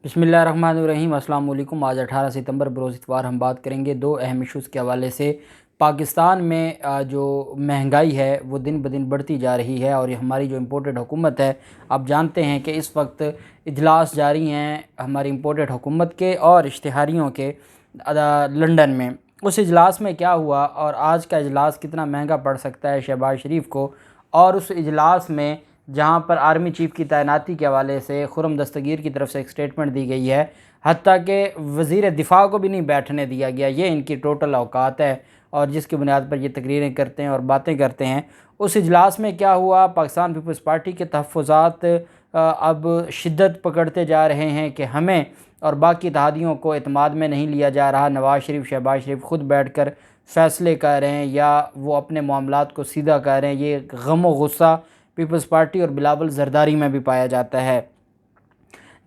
बिस्मिल्लाहिर्रहमानिर्रहीम। अस्सलाम वालेकुम। आज 18 सितंबर बरोज़ इतवार हम बात करेंगे दो अहम इशूज़ के हवाले से। पाकिस्तान में जो महंगाई है वो दिन ब दिन बढ़ती जा रही है और ये हमारी जो इम्पोर्टेड हुकूमत है, आप जानते हैं कि इस वक्त इजलास जारी हैं हमारी इम्पोर्टेड हुकूमत के और इश्तिहारियों के लंदन में। उस इजलास में क्या हुआ और आज का इजलास कितना महंगा पड़ सकता है शहबाज शरीफ को, और उस इजलास में जहां पर आर्मी चीफ़ की तैनाती के हवाले से खुर्रम दस्तगीर की तरफ से एक स्टेटमेंट दी गई है, हत्ता कि वज़ीर दिफ़ा को भी नहीं बैठने दिया गया। ये इनकी टोटल औकात है और जिसकी बुनियाद पर ये तकरीरें करते हैं और बातें करते हैं। उस इजलास में क्या हुआ, पाकिस्तान पीपल्स पार्टी के तहफ़्फ़ुज़ात अब शिद्दत पकड़ते जा रहे हैं कि हमें और बाकी इत्तेहादियों को एतमाद में नहीं लिया जा रहा। नवाज़ शरीफ, शहबाज शरीफ ख़ुद बैठ कर फ़ैसले कर रहे हैं या वो अपने मामलात को सीधा कर रहे हैं। ये गम व गुस्सा पीपल्स पार्टी और बिलावल ज़रदारी में भी पाया जाता है।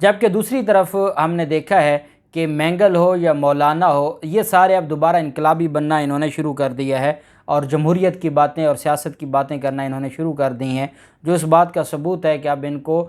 जबकि दूसरी तरफ हमने देखा है कि मैंगल हो या मौलाना हो, ये सारे अब दोबारा इनकलाबी बनना इन्होंने शुरू कर दिया है और जमहूरियत की बातें और सियासत की बातें करना इन्होंने शुरू कर दी हैं, जो इस बात का सबूत है कि अब इनको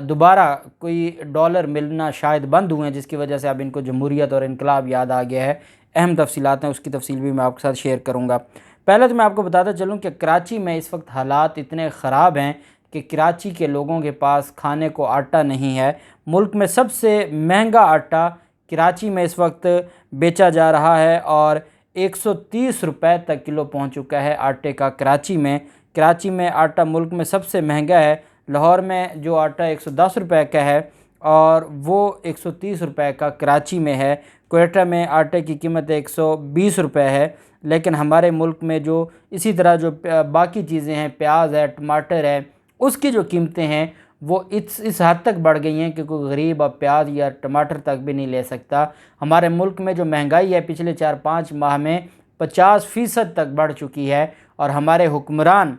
दोबारा कोई डॉलर मिलना शायद बंद हुए हैं, जिसकी वजह से अब इनको जमहूरियत और इनकलाब याद आ गया है। अहम तफसीलात हैं, उसकी तफसील भी मैं आपके साथ शेयर करूँगा। पहले तो मैं आपको बताता चलूँ कि कराची में इस वक्त हालात इतने ख़राब हैं कि कराची के लोगों के पास खाने को आटा नहीं है। मुल्क में सबसे महंगा आटा कराची में इस वक्त बेचा जा रहा है और 130 रुपए तक किलो पहुंच चुका है आटे का कराची में आटा मुल्क में सबसे महंगा है। लाहौर में जो आटा 110 रुपए का है और वो 130 रुपए का कराची में है। क्वेटा में आटे की कीमत 120 रुपए है। लेकिन हमारे मुल्क में जो इसी तरह जो बाकी चीज़ें हैं, प्याज है, टमाटर है, उसकी जो कीमतें हैं वो इस हद तक बढ़ गई हैं कि कोई गरीब अब प्याज या टमाटर तक भी नहीं ले सकता। हमारे मुल्क में जो महंगाई है पिछले 4-5 माह में 50% तक बढ़ चुकी है और हमारे हुक्मरान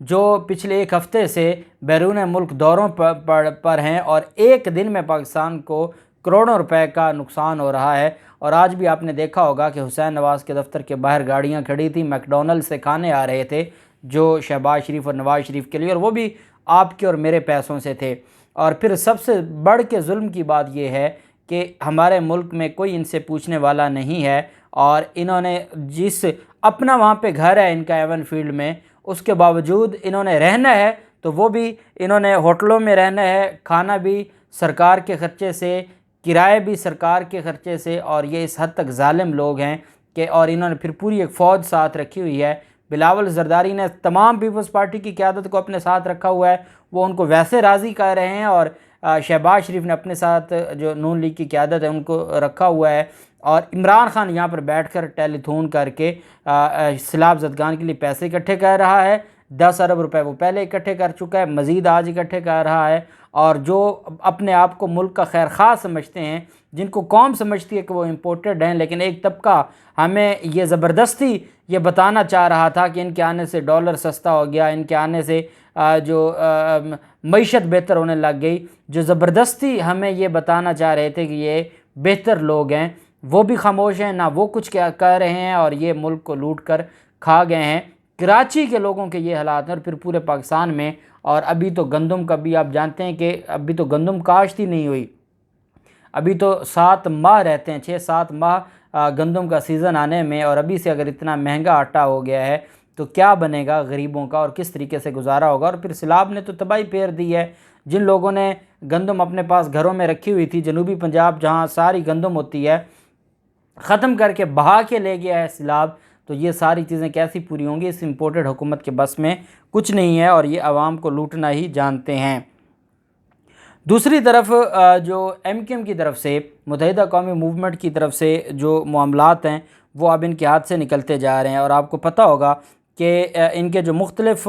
जो पिछले एक हफ़्ते से बैरून मुल्क दौरों पर हैं और एक दिन में पाकिस्तान को करोड़ों रुपए का नुकसान हो रहा है। और आज भी आपने देखा होगा कि हुसैन नवाज़ के दफ्तर के बाहर गाड़ियां खड़ी थी, मैकडॉनल्ड से खाने आ रहे थे जो शहबाज शरीफ और नवाज़ शरीफ के लिए, और वो भी आपके और मेरे पैसों से थे। और फिर सबसे बढ़ के जुल्म की बात यह है कि हमारे मुल्क में कोई इनसे पूछने वाला नहीं है और इन्होंने जिस अपना वहाँ पे घर है इनका एवन फील्ड में, उसके बावजूद इन्होंने रहना है तो वो भी इन्होंने होटलों में रहना है, खाना भी सरकार के ख़र्चे से, किराए भी सरकार के ख़र्चे से। और ये इस हद तक ज़ालिम लोग हैं कि और इन्होंने फिर पूरी एक फ़ौज साथ रखी हुई है। बिलावल ज़रदारी ने तमाम पीपल्स पार्टी की क़यादत को अपने साथ रखा हुआ है, वो उनको वैसे राज़ी कर रहे हैं। और शहबाज शरीफ ने अपने साथ जो नून लीग की क़यादत है उनको रखा हुआ है और इमरान खान यहाँ पर बैठकर टेलीथोन करके सैलाब ज़दगान के लिए पैसे इकट्ठे कर रहा है। 10 अरब रुपए वो पहले इकट्ठे कर चुका है, मज़ीद आज इकट्ठे कर रहा है। और जो अपने आप को मुल्क का खैर ख़ाह समझते हैं, जिनको कौम समझती है कि वो इम्पोर्टेड हैं, लेकिन एक तबका हमें ये ज़बरदस्ती ये बताना चाह रहा था कि इनके आने से डॉलर सस्ता हो गया, इनके आने से जो मईशत बेहतर होने लग गई, जो ज़बरदस्ती हमें ये बताना चाह रहे थे कि ये बेहतर लोग हैं, वो भी खामोश हैं, ना वो कुछ क्या कह रहे हैं और ये मुल्क को लूट कर खा गए हैं। कराची के लोगों के ये हालात हैं और फिर पूरे पाकिस्तान में। और अभी तो गंदम का भी आप जानते हैं कि अभी तो गंदम काश्त ही नहीं हुई, अभी तो 7 माह रहते हैं, 6-7 माह गंदम का सीज़न आने में। और अभी से अगर इतना महंगा आटा हो गया है तो क्या बनेगा गरीबों का और किस तरीके से गुजारा होगा। और फिर सैलाब ने तो तबाही फेर दी है। जिन लोगों ने गंदम अपने पास घरों में रखी हुई थी, जनूबी पंजाब जहाँ सारी गंदम होती है, ख़त्म करके बहा के ले गया है सैलाब। तो ये सारी चीज़ें कैसी पूरी होंगी, इस इम्पोर्टेड हुकूमत के बस में कुछ नहीं है और ये आवाम को लूटना ही जानते हैं। दूसरी तरफ जो MQM की तरफ से, मुत्तहिदा कौमी मूवमेंट की तरफ से जो मामलात हैं वो अब इनके हाथ से निकलते जा रहे हैं। और आपको पता होगा कि इनके जो मुख्तलिफ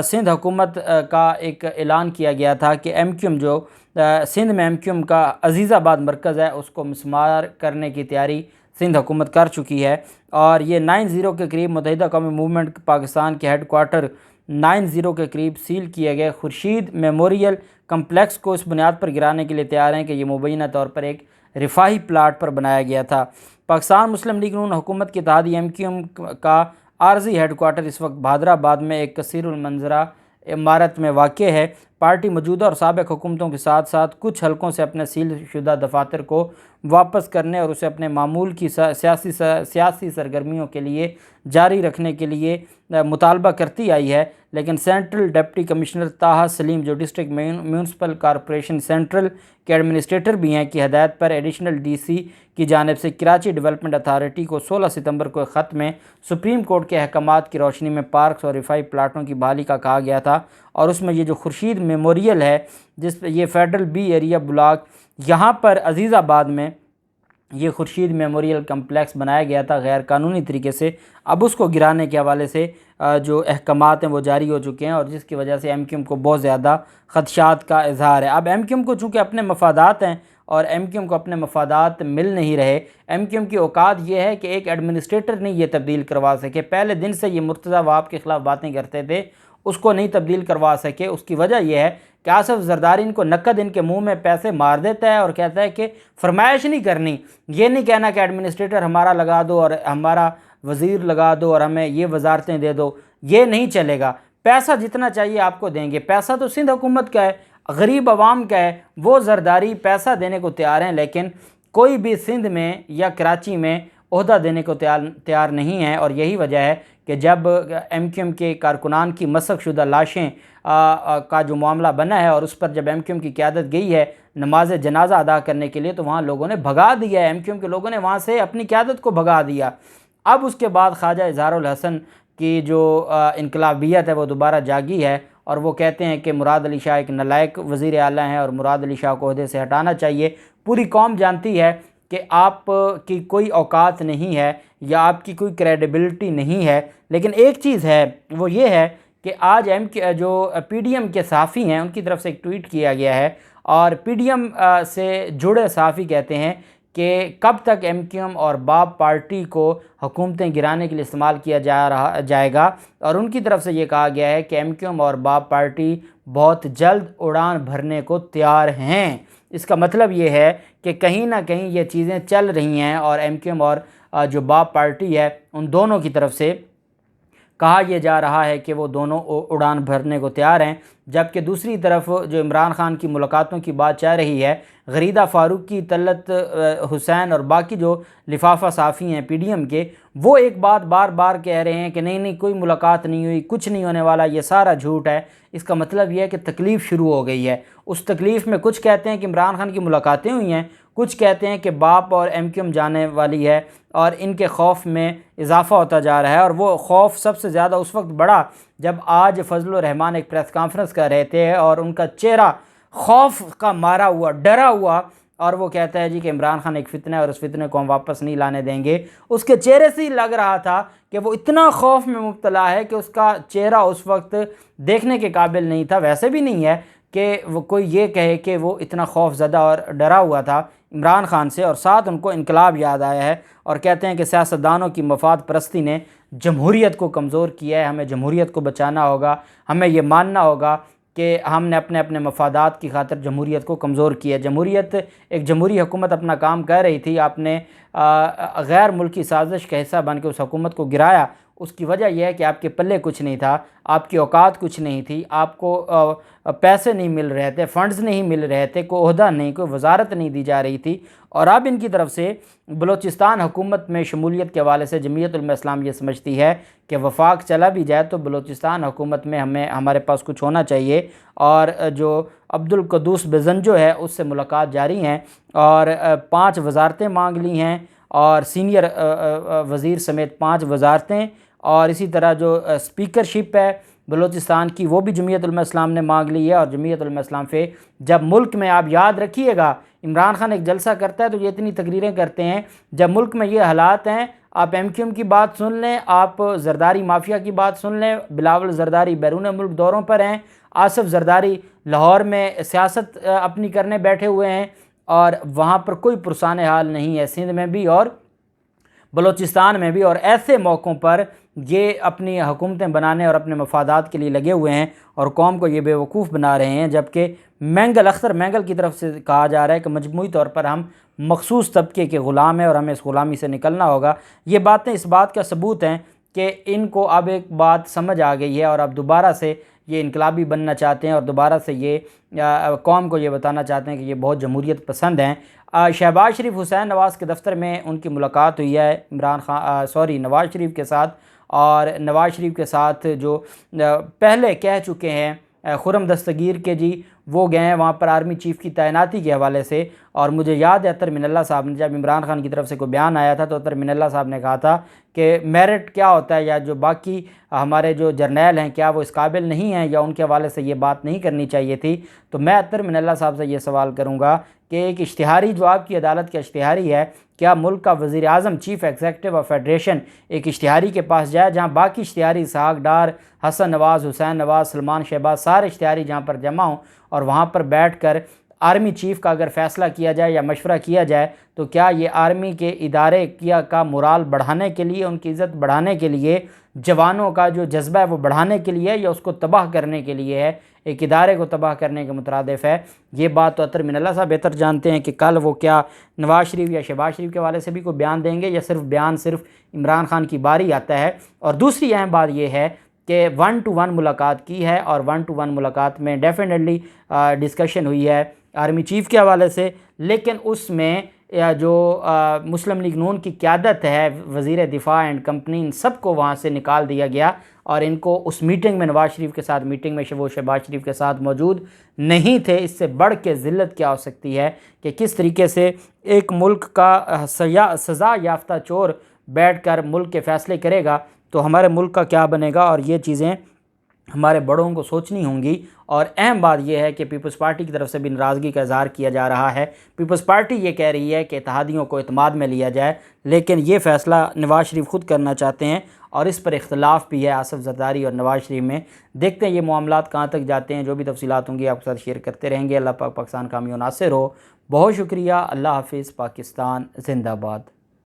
सिंध हुकूमत का एक ऐलान किया गया था कि MQM जो सिंध में MQM का अजीज़ाबाद मरकज़ है उसको मिसमार करने की तैयारी सिंध हुकूमत कर चुकी है। और ये 90 के करीब मुत्तहिदा कौमी मूवमेंट पाकिस्तान के हेड क्वार्टर 90 के करीब सील किए गए खुर्शीद मेमोरियल कम्प्लेक्स को इस बुनियाद पर गिराने के लिए तैयार हैं कि ये मुबैना तौर पर एक रिफाही प्लाट पर बनाया गया था। पाकिस्तान मुस्लिम लीग नून हुकूमत की इत्तेहादी MQM का आर्जी हेड क्वार्टर इस वक्त भादराबाद में एक कसीरुल मंजरा इमारत में वाक़ है। पार्टी मौजूदा और साबिक हुकूमतों के साथ साथ कुछ हलकों से अपने सील शुदा दफातर को वापस करने और उसे अपने मामूल की सियासी सरगर्मियों के लिए जारी रखने के लिए मुतालबा करती आई है। लेकिन सेंट्रल डिप्टी कमिश्नर ताहा सलीम, जो डिस्ट्रिक्ट म्यूनसिपल कॉरपोरेशन सेंट्रल के एडमिनिस्ट्रेटर भी हैं, की हदायत पर एडिशनल डीसी की जानिब से कराची डेवलपमेंट अथॉरिटी को 16 सितंबर को एक ख़त में सुप्रीम कोर्ट के अहकामात की रोशनी में पार्क्स और रिफाई प्लाटों की बहाली का कहा गया था। और उसमें ये जो खुर्शीद मेमोरियल है, जिस पर ये फेडरल बी एरिया ब्लॉक, यहाँ पर अजीज़ाबाद में ये खुर्शीद मेमोरियल कम्प्लेक्स बनाया गया था गैर कानूनी तरीके से। अब उसको गिराने के हवाले से जो अहकामात हैं वो जारी हो चुके हैं, और जिसकी वजह से एमक्यूएम को बहुत ज़्यादा ख़दशात का इजहार है। अब एमक्यूएम को चूँकि अपने मफादात हैं और एमक्यूएम को अपने मफादात मिल नहीं रहे, एमक्यूएम की औकात ये है कि एक एडमिनिस्ट्रेटर नहीं ये तब्दील करवा सके। पहले दिन से ये मुर्तज़ा वहाब के ख़िलाफ़ बातें करते थे, उसको नहीं तब्दील करवा सके। उसकी वजह यह है कि आसिफ जरदारी इनको नकद इनके मुंह में पैसे मार देता है और कहता है कि फरमाइश नहीं करनी, ये नहीं कहना कि एडमिनिस्ट्रेटर हमारा लगा दो और हमारा वज़ीर लगा दो और हमें ये वजारतें दे दो, ये नहीं चलेगा। पैसा जितना चाहिए आपको देंगे। पैसा तो सिंध हुकूमत का है, गरीब आवाम का है, वो जरदारी पैसा देने को तैयार हैं, लेकिन कोई भी सिंध में या कराची में ओहदा देने को तैयार नहीं है। और यही वजह है कि जब एमक्यूएम के कारकुनान की मसक शुदा लाशें का जो मामला बना है और उस पर जब एमक्यूएम की क़यादत गई है नमाज जनाजा अदा करने के लिए, तो वहाँ लोगों ने भगा दिया है, एमक्यूएम के लोगों ने वहाँ से अपनी क़यादत को भगा दिया। अब उसके बाद ख्वाजा इजहारुल हसन की जो इनकलाबियत है वो दोबारा जागी है, और वो कहते हैं कि मुराद अली शाह एक नालायक वज़ीर आला हैं और मुराद अली शाह को ओहदे से हटाना चाहिए। पूरी कौम जानती है कि आप की कोई औकात नहीं है या आपकी कोई क्रेडिबिलिटी नहीं है। लेकिन एक चीज़ है, वो ये है कि आज जो पीडीएम के सहाफ़ी हैं उनकी तरफ से एक ट्वीट किया गया है, और पीडीएम से जुड़े सहाफ़ी कहते हैं कि कब तक एमक्यूएम और बाप पार्टी को हुकूमतें गिराने के लिए इस्तेमाल किया जाएगा। और उनकी तरफ से ये कहा गया है कि एमक्यूएम और बाप पार्टी बहुत जल्द उड़ान भरने को तैयार हैं। इसका मतलब ये है कि कहीं ना कहीं ये चीज़ें चल रही हैं और एमक्यूएम और जो बाप पार्टी है उन दोनों की तरफ से कहा यह जा रहा है कि वो दोनों उड़ान भरने को तैयार हैं। जबकि दूसरी तरफ जो इमरान खान की मुलाकातों की बात चल रही है, गरीदा फ़ारूकी, तलत हुसैन और बाकी जो लिफाफा साफ़ी हैं पीडीएम के, वो एक बात बार बार कह रहे हैं कि नहीं कोई मुलाकात नहीं हुई, कुछ नहीं होने वाला, ये सारा झूठ है। इसका मतलब यह है कि तकलीफ़ शुरू हो गई है। उस तकलीफ़ में कुछ कहते हैं कि इमरान खान की मुलाकातें हुई हैं, कुछ कहते हैं कि बाप और एमक्यूएम जाने वाली है, और इनके खौफ में इजाफ़ा होता जा रहा है। और वो खौफ सबसे ज़्यादा उस वक्त बढ़ा जब आज फजलुर रहमान एक प्रेस कॉन्फ्रेंस कर रहे थे और उनका चेहरा खौफ का मारा हुआ, डरा हुआ, और वो कहता है जी कि इमरान खान एक फ़ितना है और उस फितने को हम वापस नहीं लाने देंगे। उसके चेहरे से ही लग रहा था कि वो इतना खौफ में मुब्तला है कि उसका चेहरा उस वक्त देखने के काबिल नहीं था। वैसे भी नहीं है कि वो कोई ये कहे कि वो इतना खौफज़दा और डरा हुआ था इमरान खान से। और साथ उनको इनकलाब याद आया है और कहते हैं कि सियासतदानों की मफाद परस्ती ने जमहूरियत को कमज़ोर किया है, हमें जमहूरियत को बचाना होगा, हमें ये मानना होगा कि हमने अपने अपने मफादात की खातिर जमहूरियत को कमज़ोर किया। जमहूरियत, एक जमहूरी हुकूमत अपना काम कर रही थी, आपने गैर मुल्की साजिश का हिस्सा बन के उस हुकूमत को गिराया। उसकी वजह यह है कि आपके पल्ले कुछ नहीं था, आपकी औकात कुछ नहीं थी, आपको पैसे नहीं मिल रहे थे, फ़ंड्स नहीं मिल रहे थे, कोई ओहदा नहीं, कोई वजारत नहीं दी जा रही थी। और अब इनकी तरफ से बलूचिस्तान हुकूमत में शमूलियत के हवाले से जमीयत उलमा इस्लाम ये समझती है कि वफाक चला भी जाए तो बलूचिस्तान हुकूमत में हमारे पास कुछ होना चाहिए। और जो अब्दुल क़ुद्दूस बेज़ंजो है उससे मुलाकात जारी हैं और 5 वजारतें मांग ली हैं, और सीनियर वज़ीर समेत 5 वजारतें, और इसी तरह जो स्पीकरशिप है बलूचिस्तान की वो भी जमीयत उलमा इस्लाम ने मांग ली है। और जमीयत उलमा इस्लाम पे जब मुल्क में, आप याद रखिएगा, इमरान खान एक जलसा करता है तो ये इतनी तकरीरें करते हैं, जब मुल्क में ये हालात हैं, आप एमक्यूएम की बात सुन लें, आप जरदारी माफिया की बात सुन लें, बिलावल जरदारी बैरून मुल्क दौरों पर हैं, आसिफ जरदारी लाहौर में सियासत अपनी करने बैठे हुए हैं, और वहाँ पर कोई पुरसान हाल नहीं है, सिंध में भी और बलूचिस्तान में भी। और ऐसे मौक़ों पर ये अपनी हुकूमतें बनाने और अपने मफादात के लिए लगे हुए हैं और कौम को ये बेवकूफ़ बना रहे हैं। जबकि मैंगल, अख्तर मैंगल की तरफ से कहा जा रहा है कि मजमूई तौर पर हम मखसूस तबके के ग़ुलाम हैं और हमें इस ग़ुलामी से निकलना होगा। ये बातें इस बात का सबूत हैं कि इनको अब एक बात समझ आ गई है और अब दोबारा से ये इनकलाबी बनना चाहते हैं और दोबारा से ये कौम को ये बताना चाहते हैं कि ये बहुत जमहूरियत पसंद हैं। शहबाज शरीफ हुसैन नवाज़ के दफ्तर में उनकी मुलाकात हुई है नवाज़ शरीफ के साथ, और नवाज़ शरीफ के साथ जो पहले कह चुके हैं खुर्रम दस्तगीर के जी, वो गए हैं वहाँ पर आर्मी चीफ़ की तैनाती के हवाले से। और मुझे याद है अतर मिनल्ला साहब ने, जब इमरान खान की तरफ से कोई बयान आया था तो अतर मिनल्ला साहब ने कहा था कि मेरिट क्या होता है, या जो बाकी हमारे जो जर्नैल हैं क्या वो इस काबिल नहीं हैं, या उनके हवाले से ये बात नहीं करनी चाहिए थी। तो मैं अतर मिनल्ला साहब से ये सवाल करूँगा कि एक इश्तिहारी जो आपकी अदालत का इश्तिहारी है, क्या मुल्क का वज़ीर आज़म चीफ़ एग्जीक्यूटिव ऑफ फेडरेशन एक इश्तिहारी के पास जाए जहाँ बाकी इश्तिहारी इसहाक डार, हसन नवाज़, हुसैन नवाज़, सलमान शहबाज, सारे इश्तिहारी जहाँ पर जमा हों और वहाँ पर बैठ कर आर्मी चीफ़ का अगर फ़ैसला किया जाए या मशवरा किया जाए, तो क्या ये आर्मी के इदारे का मोराल बढ़ाने के लिए, उनकी इज़्ज़त बढ़ाने के लिए, जवानों का जो जज्बा है वो बढ़ाने के लिए, या उसको तबाह करने के लिए है, एक इदारे को तबाह करने के मुतरादिफ है? ये बात तो अतर मिनल्ला साहब बेहतर जानते हैं कि कल वो क्या नवाज़ शरीफ या शहबाज शरीफ के हवाले से भी कोई बयान देंगे, या सिर्फ इमरान खान की बारी आता है। और दूसरी अहम बात यह है कि 1-to-1 मुलाकात की है, और 1-to-1 मुलाकात में डेफिनेटली डिस्कशन हुई है आर्मी चीफ़ के हवाले से, लेकिन उसमें जो मुस्लिम लीग नून की क़यादत है, वज़ीर दिफ़ा एंड कंपनी, इन सब को वहाँ से निकाल दिया गया, और इनको उस मीटिंग में नवाज़ शरीफ के साथ मीटिंग में वो शहबाज शरीफ के साथ मौजूद नहीं थे। इससे बढ़ के ज़िल्लत क्या हो सकती है कि किस तरीके से एक मुल्क का सज़ा याफ्ता चोर बैठ कर मुल्क के फ़ैसले करेगा, तो हमारे मुल्क का क्या बनेगा। और ये चीज़ें हमारे बड़ों को सोचनी होंगी। और अहम बात यह है कि पीपल्स पार्टी की तरफ से भी नाराज़गी का इज़हार किया जा रहा है। पीपल्स पार्टी ये कह रही है कि इत्तेहादियों को इत्माद में लिया जाए, लेकिन ये फ़ैसला नवाज़ शरीफ ख़ुद करना चाहते हैं, और इस पर इख्तलाफ भी है आसिफ ज़रदारी और नवाज़ शरीफ में। देखते हैं ये मामलात कहाँ तक जाते हैं। जो भी तफसीलात होंगी आपके साथ शेयर करते रहेंगे। अल्लाह पाक पाकिस्तान कामयाब नासिर हो। बहुत शुक्रिया। अल्लाह हाफिज़। पाकिस्तान जिंदाबाद।